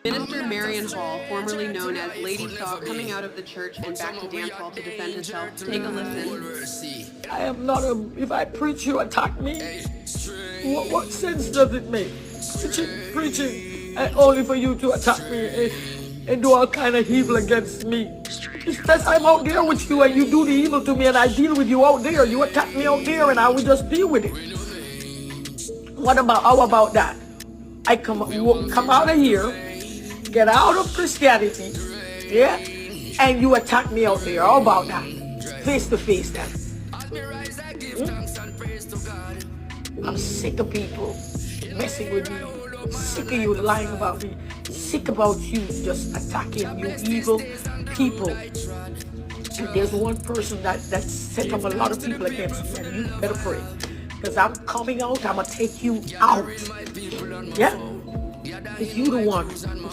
Minister Marion Hall, formerly known as Lady Shaw, coming out of the church and back to Dancehall to defend himself. Take a listen. I am not a... If I preach, you attack me? What sense does it make? Preaching, and only for you to attack me and do all kind of evil against me. It's that I'm out there with you and you do the evil to me and I deal with you out there. You attack me out there and I will just deal with it. How about that? I come out of here, get out of Christianity, yeah, and you attack me out there. How about that? Face to face then. I'm sick of people messing with me. Sick of you lying about me. Sick about you just attacking you evil people. And there's one person that set up a lot of people against me, and you better pray. Because I'm coming out, I'm going to take you out. Yeah? If you the one